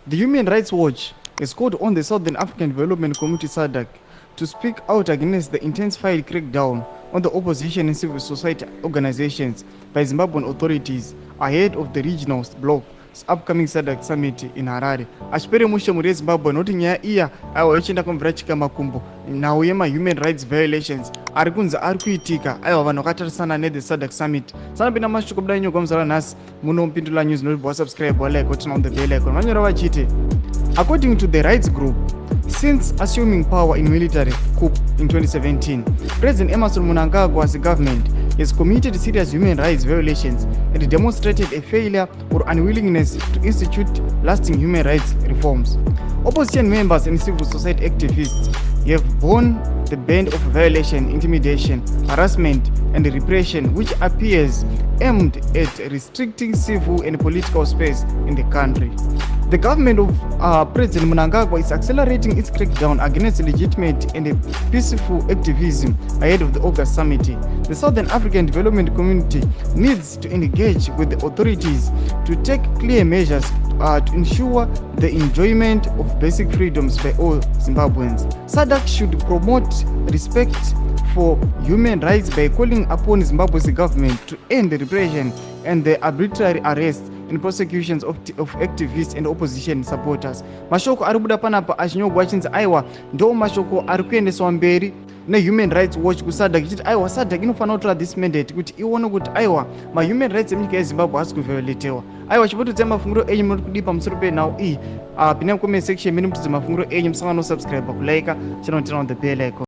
The Human Rights Watch has called on the Southern African Development Community SADC to speak out against the intensified crackdown on the opposition and civil society organizations by Zimbabwean authorities ahead of the regional bloc's upcoming SADC summit in Harare. Achipere mushe muri Zimbabwe noti nyaya iya aiwa ichienda kumvura chika makumbo nhau yema-human rights violations ari kunzi ari kuitika aiwa vanhu vakatarisana nethe SADC summit. Sanapinda mashoko buda inyoka muzara nhasi munopindula news notibva subscribe walike turn on the bell icon. Vanyora vachiti according to the rights group, since assuming power in military coup in 2017, President Emmerson Mnangagwa's government has committed serious human rights violations and demonstrated a failure or unwillingness to institute lasting human rights reforms. Opposition members and civil society activists have borne the brunt of violation, intimidation, harassment, and repression which appears aimed at restricting civil and political space in the country. The government of President Mnangagwa is accelerating its crackdown against legitimate and peaceful activism ahead of the August summit. The Southern African Development Community needs to engage with the authorities to take clear measures to ensure the enjoyment of basic freedoms by all Zimbabweans. SADC should promote respect for human rights by calling upon Zimbabwe's government to end the repression and the arbitrary arrest and prosecutions of activists and opposition supporters. Mashoko ari buda panapa achinyogwa achinzi aiwa ndo mashoko ari kuendeswa mberi nehuman rights watch kuSADC ichiti aiwa SADC inofanira kutora this mandate kuti ione kuti aiwa mahuman rights emunyika yeZimbabwe hasi kuvioletewa. Aiwa chipotodzai mafunguro enyu muri kudi pamusoro penhau iyi pinai mucomment section mene mutidze mafunguro enyu musangano subscribe kulike channel on the bell icon.